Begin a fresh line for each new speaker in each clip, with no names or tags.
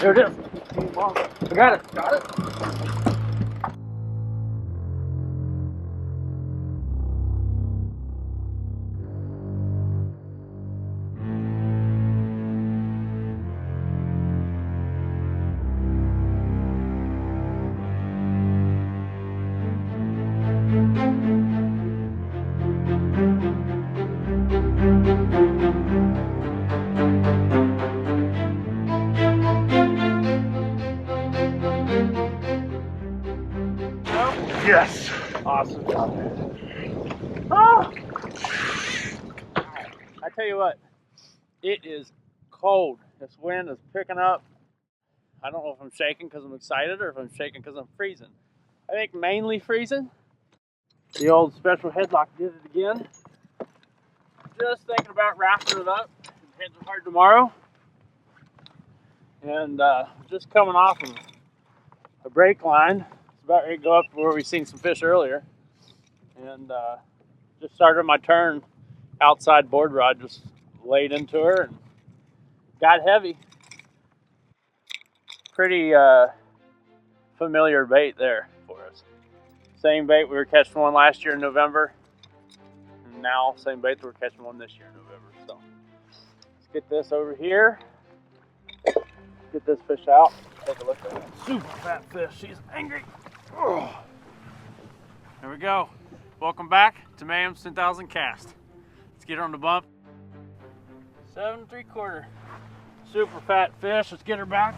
There it is. I got it. Got it.
Yes.
Awesome. Oh! I tell you what, it is cold. This wind is picking up. I don't know if I'm shaking because I'm excited or if I'm shaking because I'm freezing. I think mainly freezing. The old special headlock did it again. Just thinking about wrapping it up and heading hard tomorrow. And just coming off of a brake line. It's about ready to go up where we seen some fish earlier. And just started my turn outside board rod, just laid into her and got heavy. Pretty familiar bait there for us. Same bait we were catching one last year in November. And now same bait that we're catching one this year in November. So let's get this over here. Get this fish out. Take a look at that super fat fish. She's angry. Oh. There we go. Welcome back to Mayhem's 10,000 cast. Let's get her on the bump. 7 3/4. Super fat fish. Let's get her back.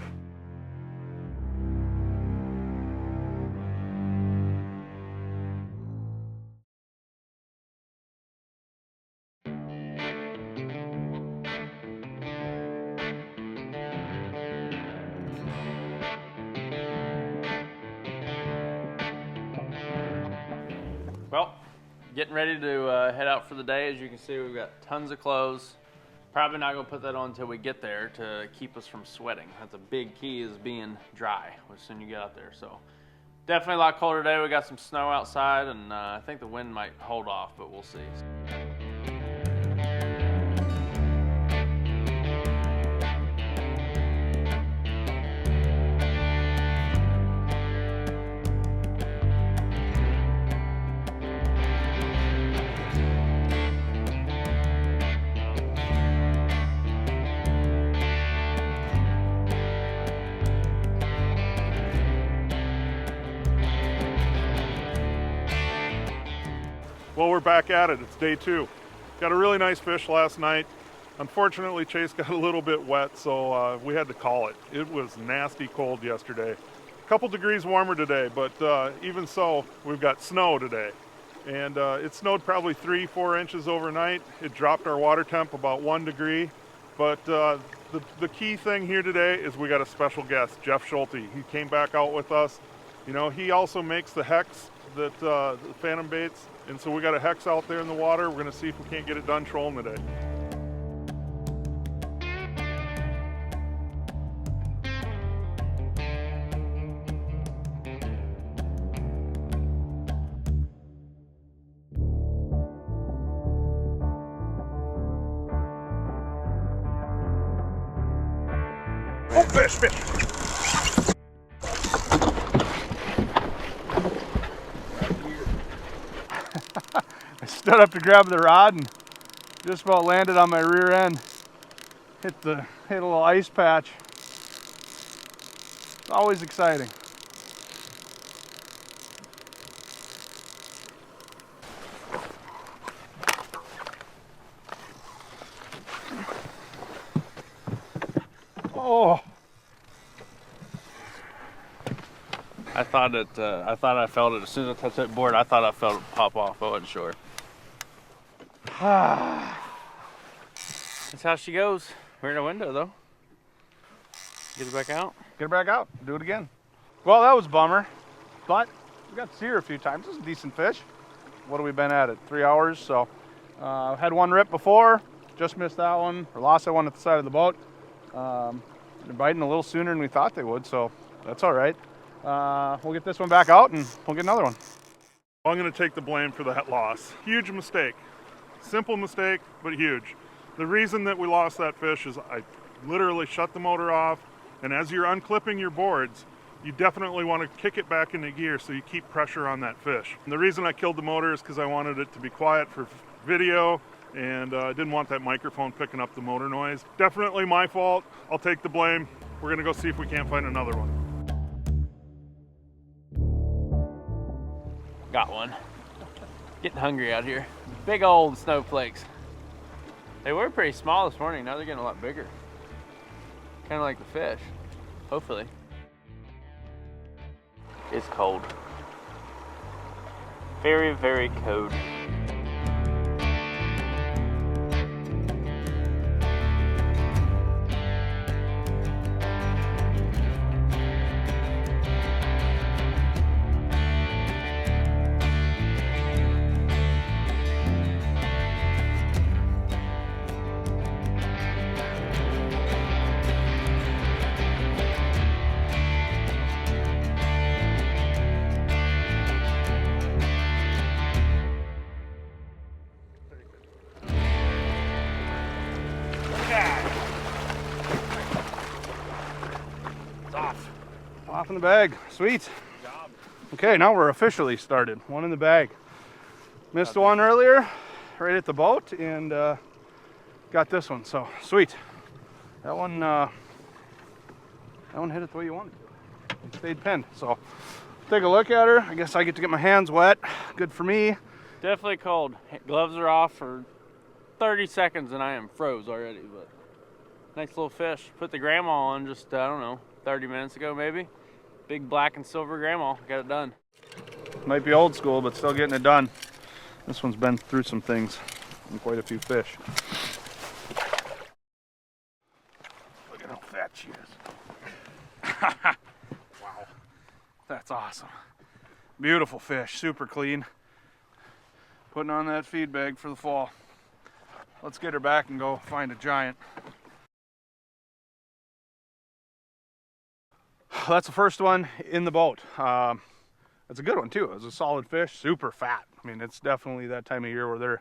Well, getting ready to head out for the day. As you can see, we've got tons of clothes. Probably not gonna put that on until we get there to keep us from sweating. That's a big key, is being dry as soon as you get out there. So definitely a lot colder today. We got some snow outside, and I think the wind might hold off, but we'll see.
Well, we're back at it. It's day 2. Got a really nice fish last night. Unfortunately, Chase got a little bit wet, so we had to call it. It was nasty cold yesterday. A couple degrees warmer today, but even so, we've got snow today. And it snowed probably 3-4 inches overnight. It dropped our water temp about 1 degree. But the key thing here today is we got a special guest, Jeff Schulte. He came back out with us. You know, he also makes the hex that the Phantom baits. And so we got a hex out there in the water. We're gonna see if we can't get it done trolling today. Oh, fish!
I stood up to grab the rod and just about landed on my rear end. Hit a little ice patch. It's always exciting. Oh.
I thought I felt it as soon as I touched that board. I thought I felt it pop off. I wasn't sure. That's how she goes. We're in a window though. Get her back out.
Get her back out. Do it again. Well, that was a bummer, but we got to see her a few times. This is a decent fish. What have we been at it? 3 hours. So had one rip before. Just missed that one. Or lost that one at the side of the boat. They're biting a little sooner than we thought they would, so that's all right. We'll get this one back out and we'll get another one.
I'm going to take the blame for that loss. Huge mistake. Simple mistake, but huge. The reason that we lost that fish is I literally shut the motor off, And as you're unclipping your boards, you definitely want to kick it back into gear so you keep pressure on that fish. And the reason I killed the motor is because I wanted it to be quiet for video, and I didn't want that microphone picking up the motor noise. Definitely my fault. I'll take the blame. We're gonna go see if we can't find another one.
Got one. Getting hungry out here. Big old snowflakes. They were pretty small this morning. Now they're getting a lot bigger. Kind of like the fish, hopefully. It's cold. Very, very cold.
Off in the bag. Sweet.
Good job.
Okay, now we're officially started. One in the bag. Missed one earlier, right at the boat, and got this one. So sweet. That one hit it the way you wanted to. It stayed pinned. So take a look at her. I guess I get to get my hands wet. Good for me.
Definitely cold. Gloves are off for 30 seconds and I am froze already, but nice little fish. Put the grandma on just, I don't know, 30 minutes ago maybe. Big black and silver grandma, got it done.
Might be old school, but still getting it done. This one's been through some things and quite a few fish. Look at how fat she is. Wow, that's awesome. Beautiful fish, super clean. Putting on that feed bag for the fall. Let's get her back and go find a giant. That's the first one in the boat. It's a good one too. It's a solid fish, super fat. I mean, it's definitely that time of year where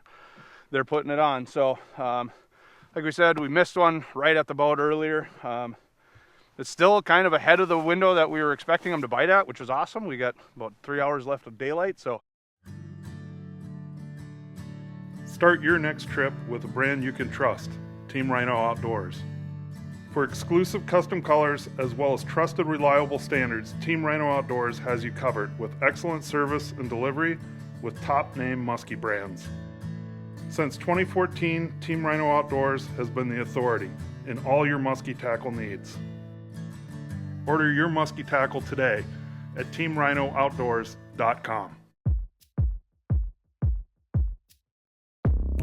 they're putting it on. So, like we said, we missed one right at the boat earlier. It's still kind of ahead of the window that we were expecting them to bite at, which was awesome. We got about 3 hours left of daylight, so.
Start your next trip with a brand you can trust, Team Rhino Outdoors. For exclusive custom colors as well as trusted, reliable standards, Team Rhino Outdoors has you covered with excellent service and delivery with top-name muskie brands. Since 2014, Team Rhino Outdoors has been the authority in all your muskie tackle needs. Order your muskie tackle today at teamrhinooutdoors.com.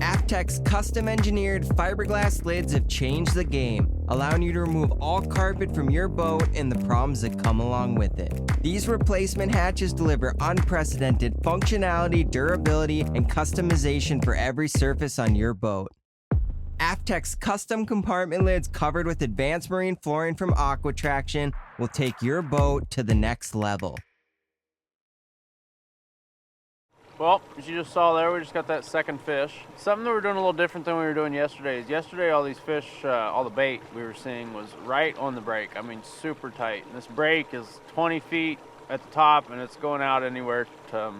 Aft-Tek's custom-engineered fiberglass lids have changed the game, allowing you to remove all carpet from your boat and the problems that come along with it. These replacement hatches deliver unprecedented functionality, durability, and customization for every surface on your boat. Aft-Tek's custom compartment lids covered with advanced marine flooring from Aquatraction will take your boat to the next level.
Well, as you just saw there, we just got that second fish. Something that we're doing a little different than we were doing yesterday is yesterday all these fish, all the bait we were seeing was right on the break. I mean, super tight. And this break is 20 feet at the top and it's going out anywhere to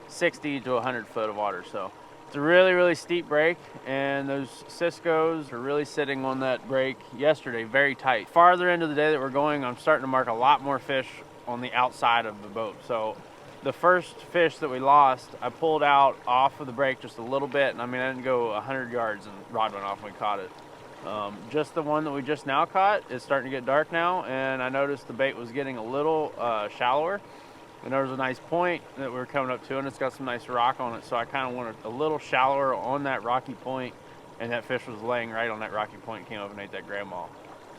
60 to 100 foot of water. So it's a really, really steep break, and those Cisco's are really sitting on that break yesterday, very tight. Farther into the day that we're going, I'm starting to mark a lot more fish on the outside of the boat. So the first fish that we lost, I pulled out off of the break just a little bit, and I mean, I didn't go 100 yards and rod went off and we caught it. Just the one that we just now caught is starting to get dark now, and I noticed the bait was getting a little shallower, and there was a nice point that we were coming up to, and it's got some nice rock on it, so I kind of wanted a little shallower on that rocky point, and that fish was laying right on that rocky point, came up and ate that grandma.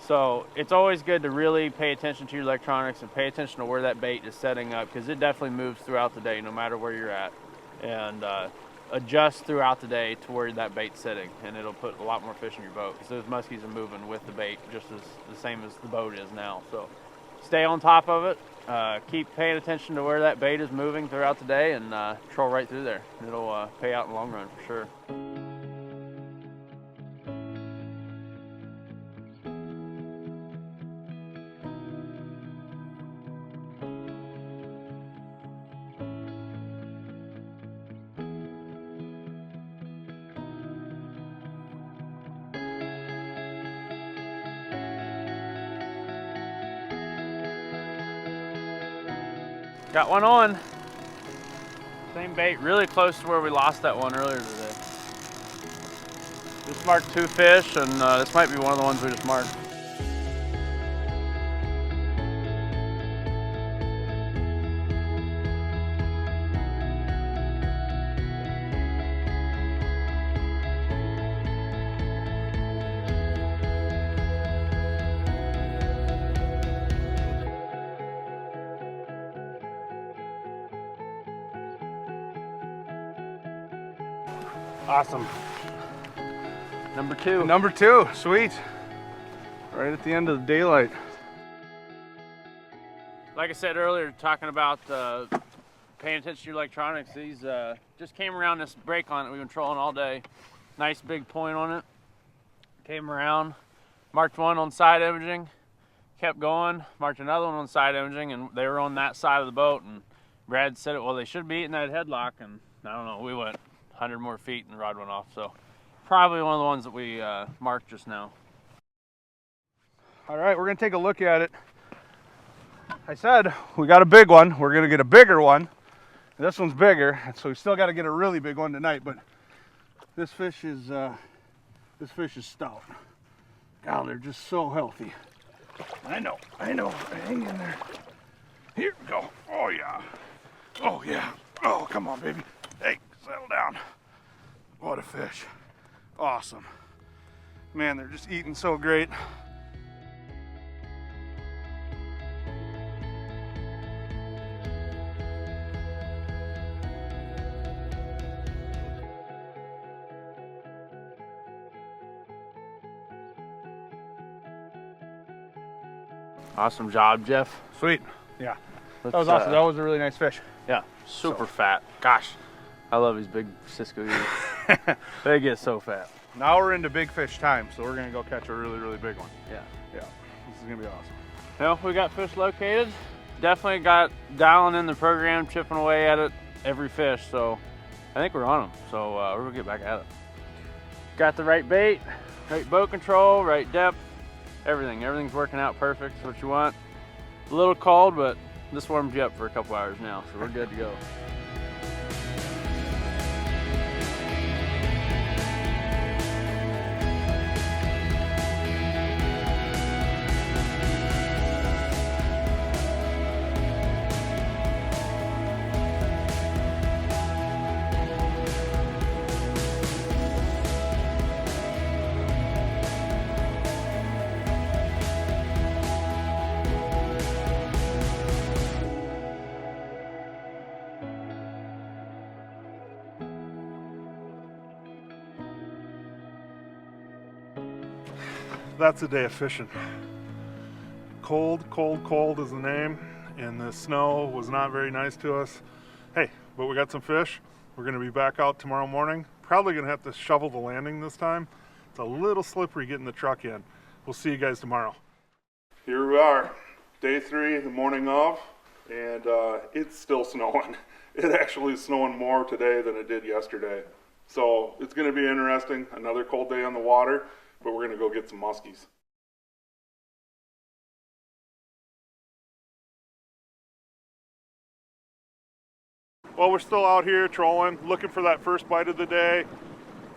So it's always good to really pay attention to your electronics and pay attention to where that bait is setting up, because it definitely moves throughout the day no matter where you're at, and adjust throughout the day to where that bait's sitting, and it'll put a lot more fish in your boat, because those muskies are moving with the bait just as the same as the boat is now. So stay on top of it, keep paying attention to where that bait is moving throughout the day, and troll right through there. It'll pay out in the long run for sure. Got one on. Same bait, really close to where we lost that one earlier today. Just marked 2 fish, and this might be one of the ones we just marked. Awesome. Number 2.
Number 2, sweet. Right at the end of the daylight.
Like I said earlier, talking about paying attention to your electronics, these just came around this break on it. We've been trolling all day. Nice big point on it. Came around, marked one on side imaging, kept going, marked another one on side imaging, and they were on that side of the boat. And Brad said, well, they should be in that headlock, and I don't know, we went 100 more feet and the rod went off. So probably one of the ones that we marked just now.
All right, we're gonna take a look at it. I said we got a big one. We're gonna get a bigger one. This one's bigger, so we still got to get a really big one tonight. But this fish is stout. God, they're just so healthy. I know. Hang in there. Here we go. Oh yeah. Oh yeah. Oh, come on, baby. Hey, settle down. What a fish. Awesome. Man, they're just eating so great.
Awesome job, Jeff.
Sweet. Yeah. That was awesome. That was a really nice fish.
Yeah, super fat. Gosh, I love these big Cisco eaters. They get so fat.
Now we're into big fish time, so we're gonna go catch a really, really big one.
Yeah.
Yeah, this is gonna be awesome.
Well, we got fish located. Definitely got dialing in the program, chipping away at it, every fish. So I think we're on them. So we're gonna get back at it. Got the right bait, right boat control, right depth, everything. Everything's working out perfect. It's what you want. A little cold, but this warmed you up for a couple hours now, so we're good to go.
That's a day of fishing. Cold, cold, cold is the name, and the snow was not very nice to us. Hey, but we got some fish. We're gonna be back out tomorrow morning. Probably gonna have to shovel the landing this time. It's a little slippery getting the truck in. We'll see you guys tomorrow. Here we are, day 3, the morning of, and it's still snowing. It actually is snowing more today than it did yesterday. So it's gonna be interesting, another cold day on the water. But we're gonna go get some muskies. Well, we're still out here trolling, looking for that first bite of the day.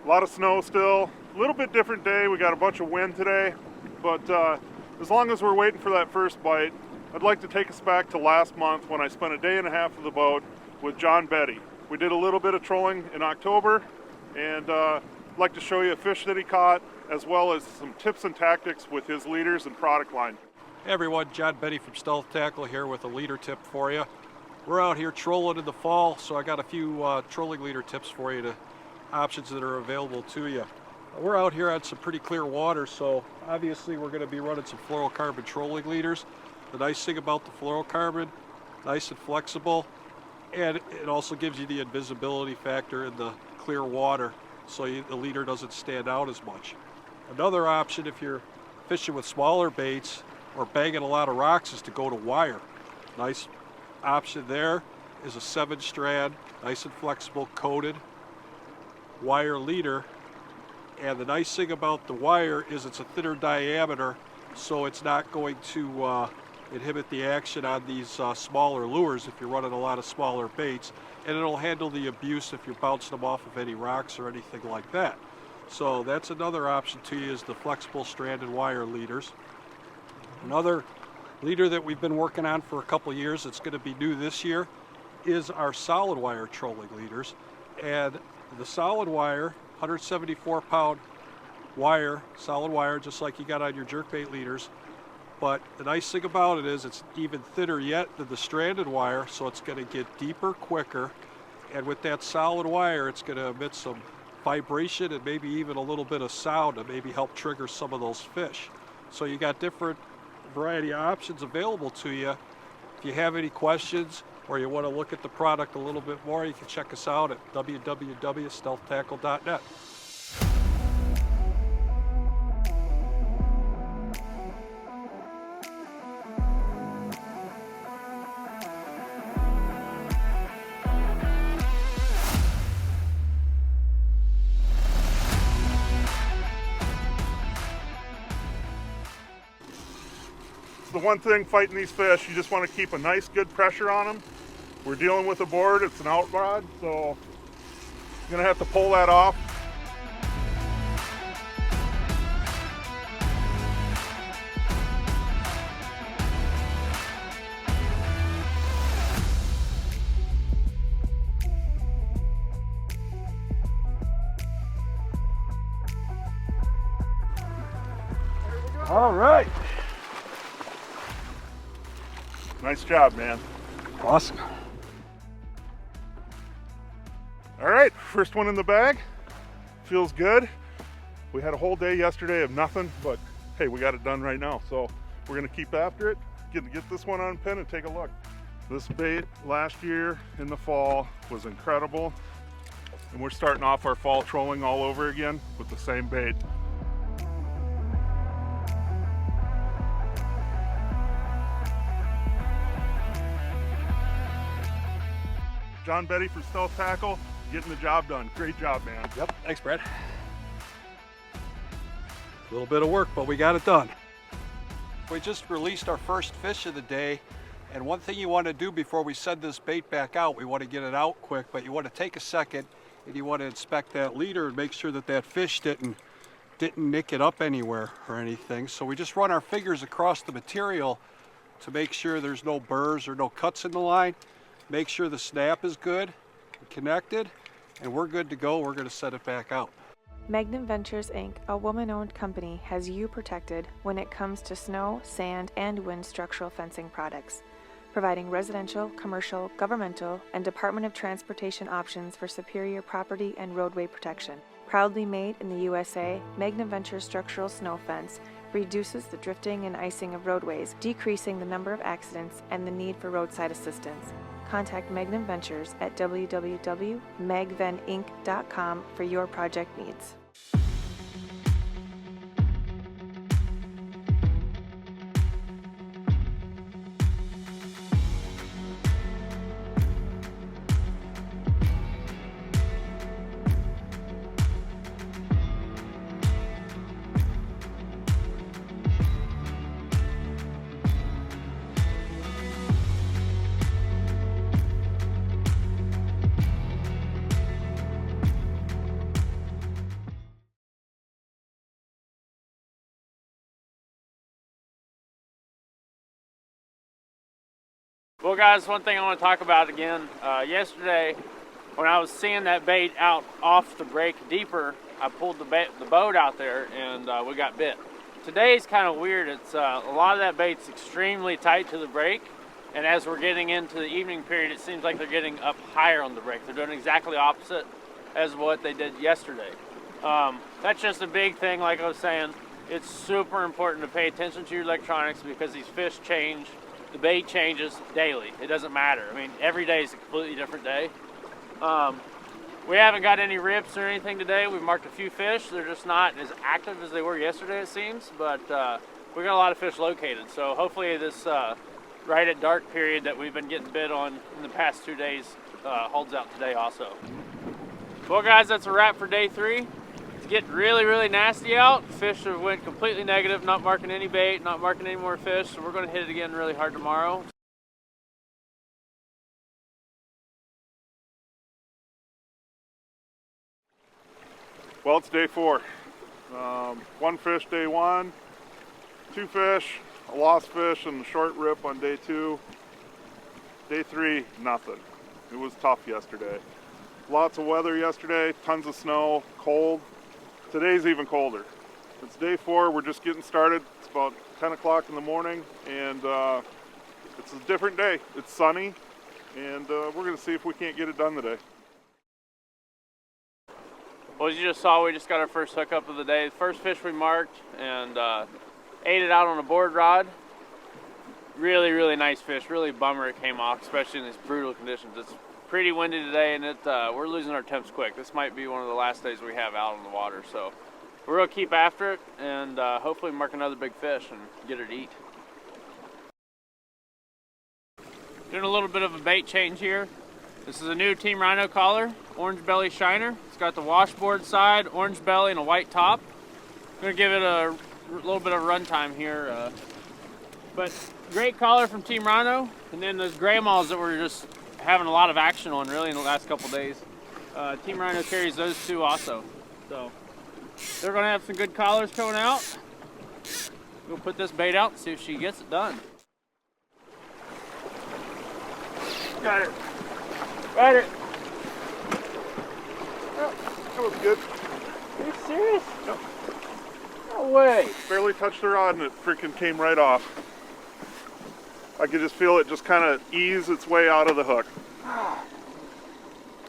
A lot of snow still, a little bit different day. We got a bunch of wind today, but as long as we're waiting for that first bite, I'd like to take us back to last month when I spent a day and a half of the boat with John Betty. We did a little bit of trolling in October, and I'd like to show you a fish that he caught, as well as some tips and tactics with his leaders and product line.
Hey everyone, John Betty from Stealth Tackle here with a leader tip for you. We're out here trolling in the fall, so I got a few trolling leader tips for you, to options that are available to you. We're out here on some pretty clear water, so obviously we're going to be running some fluorocarbon trolling leaders. The nice thing about the fluorocarbon, nice and flexible, and it also gives you the invisibility factor in the clear water, so the leader doesn't stand out as much. Another option if you're fishing with smaller baits or banging a lot of rocks is to go to wire. Nice option there is a 7-strand, nice and flexible, coated wire leader. And the nice thing about the wire is it's a thinner diameter, so it's not going to inhibit the action on these smaller lures if you're running a lot of smaller baits, and it'll handle the abuse if you're bouncing them off of any rocks or anything like that. So that's another option to you, is the flexible stranded wire leaders. Another leader that we've been working on for a couple years, that's going to be new this year, is our solid wire trolling leaders. And the solid wire, 174-pound wire, solid wire, just like you got on your jerkbait leaders. But the nice thing about it is it's even thinner yet than the stranded wire, so it's going to get deeper quicker. And with that solid wire, it's going to emit some vibration and maybe even a little bit of sound to maybe help trigger some of those fish. So you got different variety of options available to you. If you have any questions or you want to look at the product a little bit more, you can check us out at www.stealthtackle.net.
The one thing fighting these fish, you just want to keep a nice good pressure on them. We're dealing with a board, it's an out rod, so I'm gonna have to pull that off.
All right.
Nice job, man.
Awesome.
All right, first one in the bag. Feels good. We had a whole day yesterday of nothing, but hey, we got it done right now. So we're gonna keep after it, get this one on pin and take a look. This bait last year in the fall was incredible. And we're starting off our fall trolling all over again with the same bait. John Betty for Stealth Tackle, getting the job done. Great job, man.
Yep, thanks, Brad. A little bit of work, but we got it done. We just released our first fish of the day, and one thing you want to do before we send this bait back out, we want to get it out quick, but you want to take a second and you want to inspect that leader and make sure that that fish didn't nick it up anywhere or anything. So we just run our fingers across the material to make sure there's no burrs or no cuts in the line. Make sure the snap is good, connected, and we're good to go. We're going to set it back out.
Magnum Ventures Inc., a woman-owned company, has you protected when it comes to snow, sand, and wind structural fencing products, providing residential, commercial, governmental, and Department of Transportation options for superior property and roadway protection. Proudly made in the USA, Magnum Ventures Structural Snow Fence reduces the drifting and icing of roadways, decreasing the number of accidents and the need for roadside assistance. Contact Magnum Ventures at www.magveninc.com for your project needs.
Well guys, one thing I want to talk about again, yesterday when I was seeing that bait out off the break deeper, I pulled the boat out there and we got bit. Today's kind of weird. It's a lot of that bait's extremely tight to the break, and as we're getting into the evening period, it seems like they're getting up higher on the break. They're doing exactly opposite as what they did yesterday. That's just a big thing. Like I was saying, it's super important to pay attention to your electronics because these fish change. The bait changes daily. It doesn't matter. I mean, every day is a completely different day. We haven't got any rips or anything today. We've marked a few fish. They're just not as active as they were yesterday, it seems, but we got a lot of fish located. So hopefully this right at dark period that we've been getting bit on in the past 2 days holds out today also. Well guys, that's a wrap for day 3. It's getting really, really nasty out. Fish have went completely negative, not marking any bait, not marking any more fish, so we're going to hit it again really hard tomorrow.
Well, it's day 4. One fish day 1, 2 fish, a lost fish, and a short rip on day 2. Day 3, nothing. It was tough yesterday. Lots of weather yesterday, tons of snow, cold. Today's even colder. It's day 4, we're just getting started. It's about 10 o'clock in the morning, and it's a different day. It's sunny, and we're going to see if we can't get it done today.
Well, as you just saw, we just got our first hookup of the day. The first fish we marked and ate it out on a board rod. Really, really nice fish. Really bummer it came off, especially in these brutal conditions. It's pretty windy today, and we're losing our temps quick. This might be one of the last days we have out on the water, so we're going to keep after it and hopefully mark another big fish and get it to eat. Doing a little bit of a bait change here. This is a new Team Rhino collar, orange belly shiner. It's got the washboard side, orange belly, and a white top. I'm going to give it a little bit of run time here. But great collar from Team Rhino. And then those gray malls that we're just having a lot of action on really in the last couple days. Team Rhino carries those two also. So they're going to have some good collars coming out. We'll put this bait out and see if she gets it done. Got it. Got it.
Oh, that was good.
Are you serious?
Yep.
No way.
Barely touched the rod and it freaking came right off. I could just feel it just kind of ease its way out of the hook.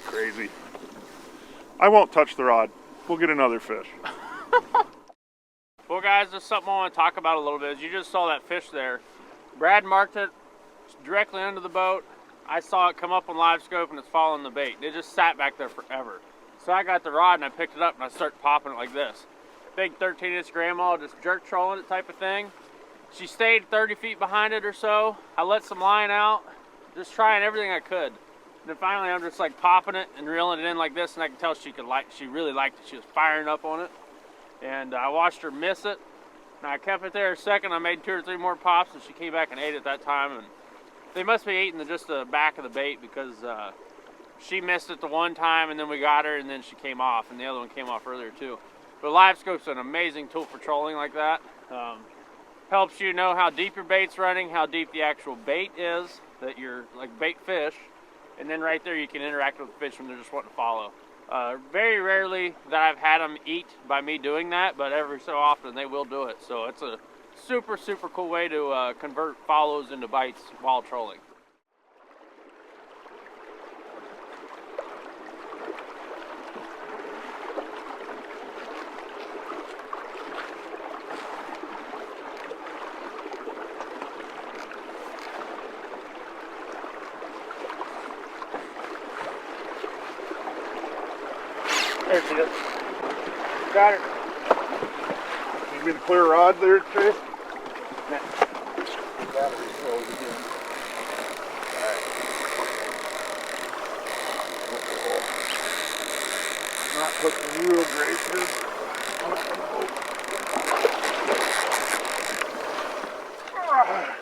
Crazy. I won't touch the rod. We'll get another fish.
Well, guys, there's something I want to talk about a little bit. As you just saw that fish there, Brad marked it directly under the boat. I saw it come up on live scope and it's following the bait. It just sat back there forever. So I got the rod and I picked it up and I started popping it like this. Big 13-inch grandma, just jerk trolling it type of thing. She stayed 30 feet behind it or so. I let some line out, just trying everything I could. And then finally I'm just like popping it and reeling it in like this, and I could tell she really liked it. She was firing up on it. And I watched her miss it. And I kept it there a second. I made 2 or 3 more pops and she came back and ate it that time. And they must be eating just the back of the bait because she missed it the one time and then we got her and then she came off, and the other one came off earlier too. But live scope's an amazing tool for trolling like that. Helps you know how deep your bait's running, how deep the actual bait is, that you're like bait fish, and then right there you can interact with the fish when they're just wanting to follow. Very rarely that I've had them eat by me doing that, but every so often they will do it. So it's a super, super cool way to convert follows into bites while trolling. There she goes. Got her.
You mean clear rod there, Chase?
Battery slows again. Alright. Not hooking real great here.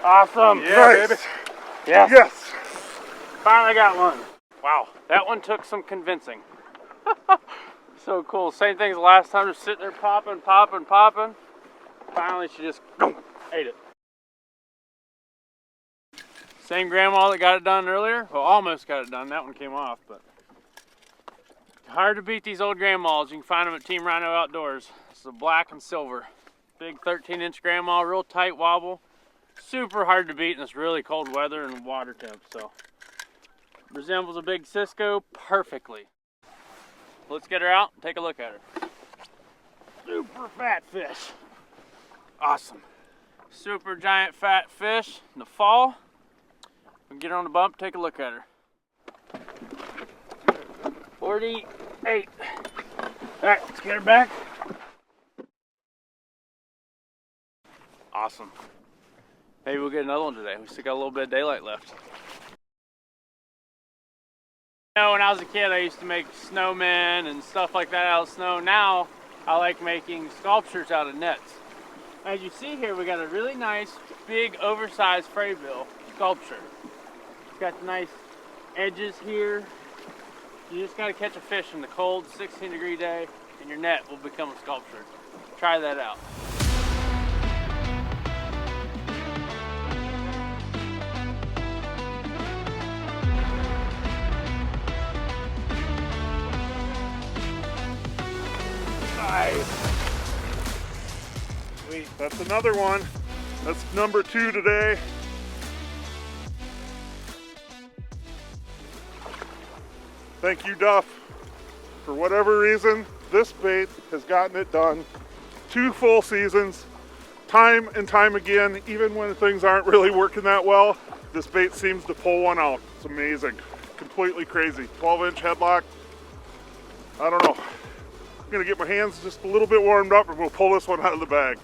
Awesome.
Yeah,
nice.
baby.
Yes.
Yes.
Finally got one. Wow, that one took some convincing. So cool. Same thing as the last time, just sitting there popping. Finally, she just ate it. Same grandma that got it done earlier. Well, almost got it done. That one came off, but hard to beat these old grandmas. You can find them at Team Rhino Outdoors. It's a black and silver. Big 13-inch grandma, real tight wobble. Super hard to beat in this really cold weather and water temp. So resembles a big Cisco perfectly. Let's get her out and take a look at her. Super fat fish. Awesome. Super giant fat fish in the fall. We'll get her on the bump, take a look at her. 48. All right, let's get her back. Awesome. Maybe we'll get another one today. We still got a little bit of daylight left. You know, when I was a kid, I used to make snowmen and stuff like that out of snow. Now, I like making sculptures out of nets. As you see here, we got a really nice, big, oversized fray bill sculpture. It's got the nice edges here. You just gotta catch a fish in the cold 16-degree day and your net will become a sculpture. Try that out.
Nice. Sweet. That's another one. That's number 2 today. Thank you, Duff. For whatever reason, this bait has gotten it done 2 full seasons, time and time again. Even when things aren't really working that well, this bait seems to pull one out. It's amazing. Completely crazy. 12-inch headlock. I don't know. I'm gonna get my hands just a little bit warmed up and we'll pull this one out of the bag.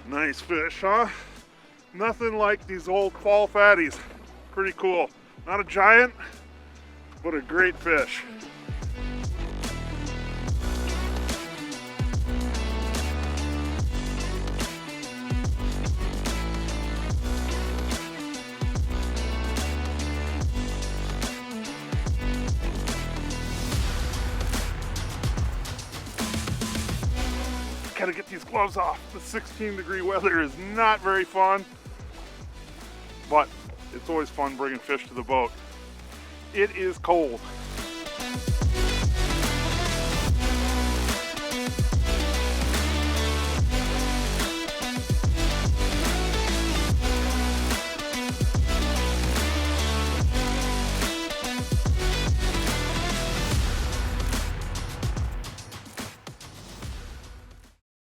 Nice fish, huh? Nothing like these old fall fatties. Pretty cool. Not a giant, but a great fish. Gotta get these gloves off. The 16-degree weather is not very fun, but it's always fun bringing fish to the boat. It is cold.